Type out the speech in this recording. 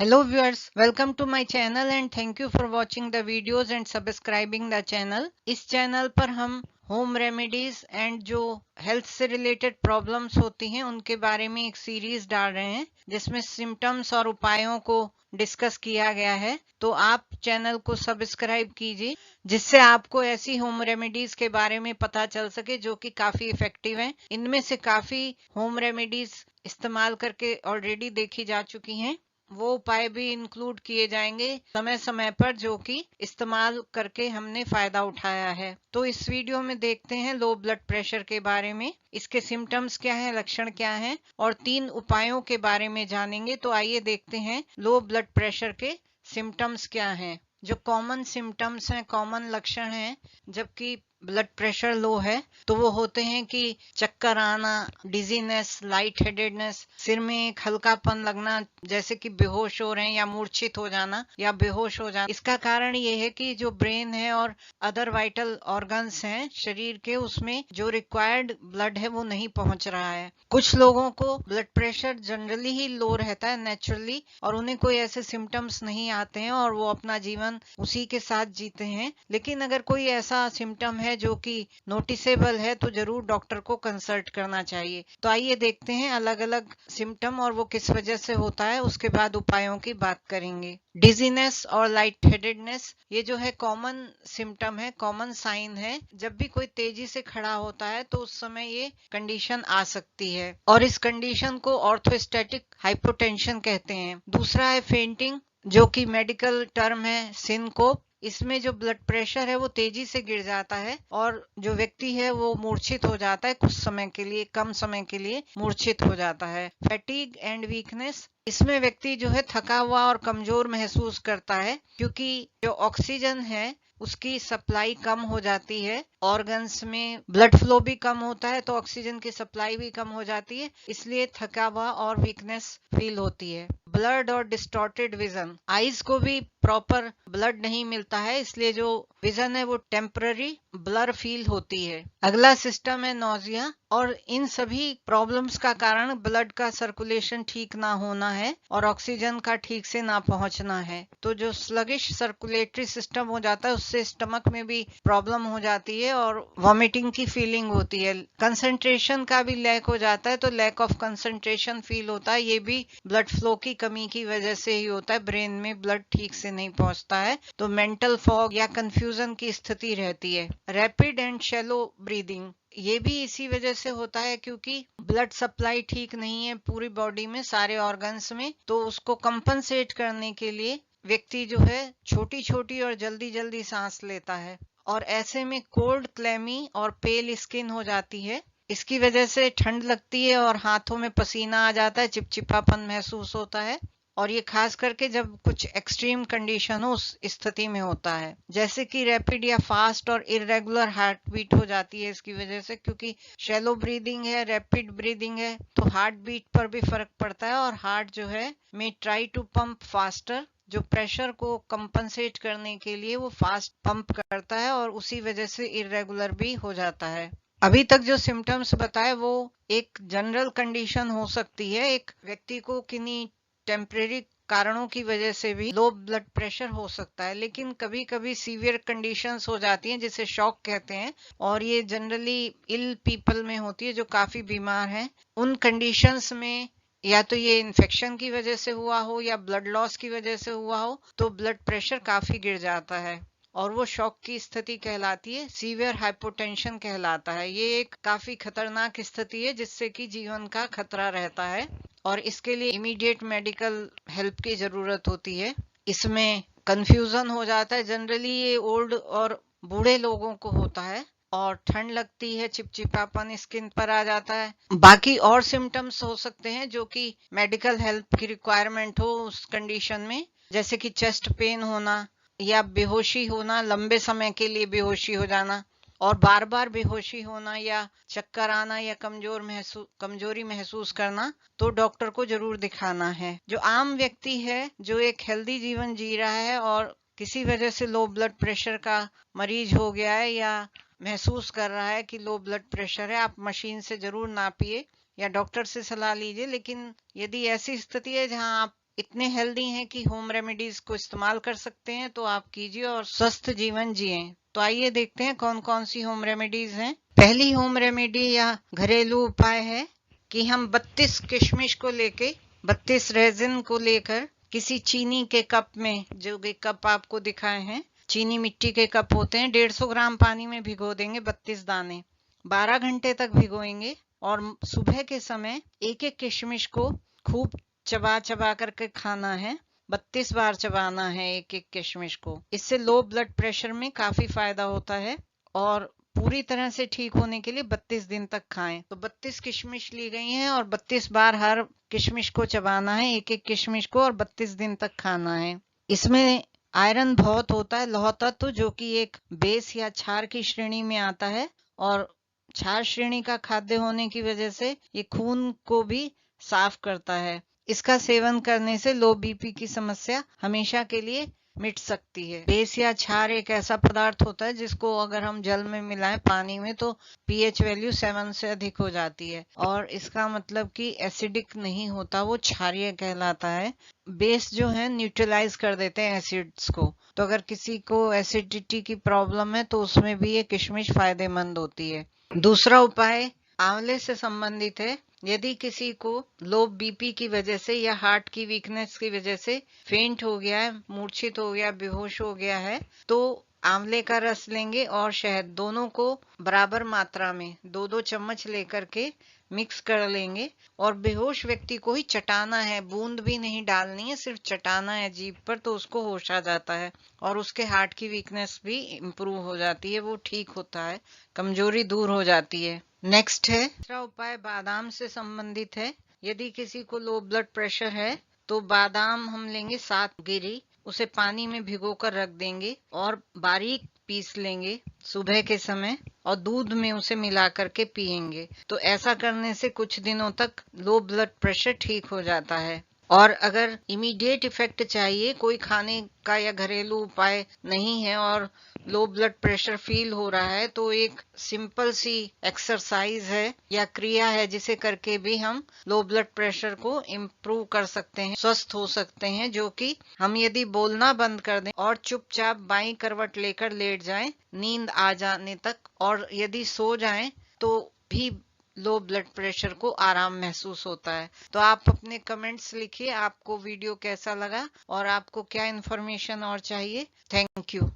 Hello viewers, welcome to my channel and thank you for watching the videos and subscribing the channel. इस channel पर हम home remedies and जो health से related problems होती हैं उनके बारे में एक सीरीज डाल रहे हैं जिसमें सिम्टम्स और उपायों को डिस्कस किया गया है। तो आप चैनल को सब्सक्राइब कीजिए जिससे आपको ऐसी होम रेमेडीज के बारे में पता चल सके जो कि काफी इफेक्टिव हैं। इनमें से काफी होम रेमेडीज इस्तेमाल करके ऑलरेडी देखी जा चुकी हैं। वो उपाय भी इंक्लूड किए जाएंगे समय समय पर जो कि इस्तेमाल करके हमने फायदा उठाया है। तो इस वीडियो में देखते हैं लो ब्लड प्रेशर के बारे में, इसके सिम्टम्स क्या हैं, लक्षण क्या हैं और 3 उपायों के बारे में जानेंगे। तो आइए देखते हैं लो ब्लड प्रेशर के सिम्टम्स क्या हैं। जो कॉमन सिम्टम्स हैं, कॉमन लक्षण हैं जबकि ब्लड प्रेशर लो है तो वो होते हैं कि चक्कर आना, डिजीनेस, लाइट हेडेडनेस, सिर में एक हल्कापन लगना जैसे कि बेहोश हो रहे हैं या मूर्छित हो जाना या बेहोश हो जाना। इसका कारण ये है कि जो ब्रेन है और अदर वाइटल ऑर्गन्स हैं शरीर के, उसमें जो रिक्वायर्ड ब्लड है वो नहीं पहुंच रहा है। कुछ लोगों को ब्लड प्रेशर जनरली ही लो रहता है नेचुरली और उन्हें कोई ऐसे सिम्टम्स नहीं आते हैं और वो अपना जीवन उसी के साथ जीते हैं। लेकिन अगर कोई ऐसा सिम्टम है जो कि नोटिसेबल है तो जरूर डॉक्टर को कंसल्ट करना चाहिए। तो आइए देखते हैं अलग अलग सिम्टम और वो किस वजह से होता है, उसके बाद उपायों की बात करेंगे। डिजीनेस और लाइट हेडेडनेस, ये जो है कॉमन सिम्टम है, कॉमन साइन है। जब भी कोई तेजी से खड़ा होता है तो उस समय ये कंडीशन आ सकती है और इस कंडीशन को ऑर्थोस्टैटिक हाइपोटेंशन कहते हैं। दूसरा है फेंटिंग, जो कि मेडिकल टर्म है सिनकोप। इसमें जो ब्लड प्रेशर है वो तेजी से गिर जाता है और जो व्यक्ति है वो मूर्छित हो जाता है, कुछ समय के लिए, कम समय के लिए मूर्छित हो जाता है। फैटीग एंड वीकनेस, इसमें व्यक्ति जो है थका हुआ और कमजोर महसूस करता है क्योंकि जो ऑक्सीजन है उसकी सप्लाई कम हो जाती है, ऑर्गन्स में ब्लड फ्लो भी कम होता है तो ऑक्सीजन की सप्लाई भी कम हो जाती है, इसलिए थका हुआ और वीकनेस फील होती है। ब्लड और डिस्टॉर्टेड विजन, आईज को भी प्रॉपर ब्लड नहीं मिलता है इसलिए जो विजन है वो टेम्पररी ब्लर फील होती है। अगला सिस्टम है नोजिया, और इन सभी प्रॉब्लम्स का कारण ब्लड का सर्कुलेशन ठीक ना होना है और ऑक्सीजन का ठीक से ना पहुंचना है। तो जो स्लगिश सर्कुलेटरी सिस्टम हो जाता है उससे स्टमक में भी प्रॉब्लम हो जाती है और वॉमिटिंग की फीलिंग होती है। कंसंट्रेशन का भी लैक हो जाता है तो लैक ऑफ कंसंट्रेशन फील होता है। ये भी ब्लड फ्लो की कमी की वजह से ही होता है, ब्रेन में ब्लड ठीक से नहीं पहुंचता है तो मेंटल फॉग या कंफ्यूजन की स्थिति रहती है। रैपिड एंड शैलो ब्रीदिंग, ये भी इसी वजह से होता है क्योंकि ब्लड सप्लाई ठीक नहीं है पूरी बॉडी में, सारे ऑर्गन्स में। तो उसको कंपनसेट करने के लिए व्यक्ति जो है छोटी छोटी और जल्दी जल्दी सांस लेता है और ऐसे में कोल्ड, क्लेमी और पेल स्किन हो जाती है। इसकी वजह से ठंड लगती है और हाथों में पसीना आ जाता है, चिपचिपापन महसूस होता है और ये खास करके जब कुछ एक्सट्रीम कंडीशन हो उस स्थिति में होता है, जैसे कि रैपिड या फास्ट और इरेगुलर हार्ट बीट हो जाती है इसकी वजह से, क्योंकि शैलो ब्रीदिंग है, रैपिड ब्रीदिंग है तो हार्ट बीट पर भी फर्क पड़ता है और हार्ट जो है में ट्राई टू पंप फास्टर, जो प्रेशर को कंपनसेट करने के लिए वो फास्ट पंप करता है और उसी वजह से इरेगुलर भी हो जाता है। अभी तक जो सिम्टम्स बताए वो एक जनरल कंडीशन हो सकती है, एक व्यक्ति को किन्हीं टेम्परेरी कारणों की वजह से भी लो ब्लड प्रेशर हो सकता है, लेकिन कभी कभी सीवियर कंडीशंस हो जाती हैं जिसे शॉक कहते हैं और ये जनरली इल पीपल में होती है जो काफी बीमार हैं। उन कंडीशंस में या तो ये इन्फेक्शन की वजह से हुआ हो या ब्लड लॉस की वजह से हुआ हो तो ब्लड प्रेशर काफी गिर जाता है और वो शॉक की स्थिति कहलाती है, सीवियर हाइपोटेंशन कहलाता है। ये एक काफी खतरनाक स्थिति है जिससे कि जीवन का खतरा रहता है और इसके लिए इमीडिएट मेडिकल हेल्प की जरूरत होती है। इसमें कंफ्यूजन हो जाता है, जनरली ये ओल्ड और बूढ़े लोगों को होता है और ठंड लगती है, चिपचिपापन स्किन पर आ जाता है। बाकी और सिम्टम्स हो सकते हैं जो कि मेडिकल हेल्प की रिक्वायरमेंट हो उस कंडीशन में, जैसे कि चेस्ट पेन होना या बेहोशी होना, लंबे समय के लिए बेहोशी हो जाना और बार बार बेहोशी होना या चक्कर आना या कमजोरी महसूस करना, तो डॉक्टर को जरूर दिखाना है। जो आम व्यक्ति है जो एक हेल्दी जीवन जी रहा है और किसी वजह से लो ब्लड प्रेशर का मरीज हो गया है या महसूस कर रहा है कि लो ब्लड प्रेशर है, आप मशीन से जरूर नापिए या डॉक्टर से सलाह लीजिए। लेकिन यदि ऐसी स्थिति है जहां आप इतने हेल्दी हैं कि होम रेमेडीज को इस्तेमाल कर सकते हैं, तो आप कीजिए और स्वस्थ जीवन जिएं। तो आइए देखते हैं कौन कौन सी होम रेमेडीज हैं। पहली होम रेमेडी या घरेलू उपाय है कि हम 32 किशमिश को लेके 32 रेजिन को लेकर किसी चीनी के कप में, जो कि कप आपको दिखाए हैं चीनी मिट्टी के कप होते हैं, 150 ग्राम पानी में भिगो देंगे 32 दाने। 12 घंटे तक भिगोएंगे और सुबह के समय एक एक किशमिश को खूब चबा चबा करके खाना है। 32 बार चबाना है एक एक किशमिश को। इससे लो ब्लड प्रेशर में काफी फायदा होता है और पूरी तरह से ठीक होने के लिए 32 दिन तक खाएं। तो 32 किशमिश ली गई हैं और 32 बार हर किशमिश को चबाना है, एक एक किशमिश को, और 32 दिन तक खाना है। इसमें आयरन बहुत होता है, लौह तत्व, जो कि एक बेस या क्षार की श्रेणी में आता है, और क्षार श्रेणी का खाद्य होने की वजह से ये खून को भी साफ करता है। इसका सेवन करने से लो बीपी की समस्या हमेशा के लिए मिट सकती है। बेस या क्षार एक ऐसा पदार्थ होता है जिसको अगर हम जल में मिलाएं पानी में तो पीएच वैल्यू 7 से अधिक हो जाती है, और इसका मतलब कि एसिडिक नहीं होता, वो क्षारीय कहलाता है। बेस जो है न्यूट्रलाइज कर देते हैं एसिड्स को। तो अगर किसी को एसिडिटी की प्रॉब्लम है तो उसमें भी ये किशमिश फायदेमंद होती है। दूसरा उपाय आंवले से संबंधित है। यदि किसी को लो बीपी की वजह से या हार्ट की वीकनेस की वजह से फेंट हो गया है, मूर्छित हो गया, बेहोश हो गया है, तो आंवले का रस लेंगे और शहद, दोनों को बराबर मात्रा में 2-2 चम्मच लेकर के मिक्स कर लेंगे और बेहोश व्यक्ति को ही चटाना है, बूंद भी नहीं डालनी है, सिर्फ चटाना है जीभ पर, तो उसको होश आ जाता है और उसके हार्ट की वीकनेस भी इम्प्रूव हो जाती है, वो ठीक होता है, कमजोरी दूर हो जाती है। नेक्स्ट है दूसरा उपाय बादाम से संबंधित है। यदि किसी को लो ब्लड प्रेशर है तो बादाम हम लेंगे 7 गिरी, उसे पानी में भिगोकर रख देंगे और बारीक पीस लेंगे सुबह के समय और दूध में उसे मिला करके पिएंगे। तो ऐसा करने से कुछ दिनों तक लो ब्लड प्रेशर ठीक हो जाता है। और अगर इमीडिएट इफेक्ट चाहिए, कोई खाने का या घरेलू उपाय नहीं है और लो ब्लड प्रेशर फील हो रहा है, तो एक सिंपल सी एक्सरसाइज है या क्रिया है जिसे करके भी हम लो ब्लड प्रेशर को इम्प्रूव कर सकते हैं, स्वस्थ हो सकते हैं। जो कि हम यदि बोलना बंद कर दें और चुपचाप बाईं करवट लेकर लेट जाएं नींद आ जाने तक, और यदि सो जाएं तो भी लो ब्लड प्रेशर को आराम महसूस होता है। तो आप अपने कमेंट्स लिखिए, आपको वीडियो कैसा लगा और आपको क्या इन्फॉर्मेशन और चाहिए। Thank you.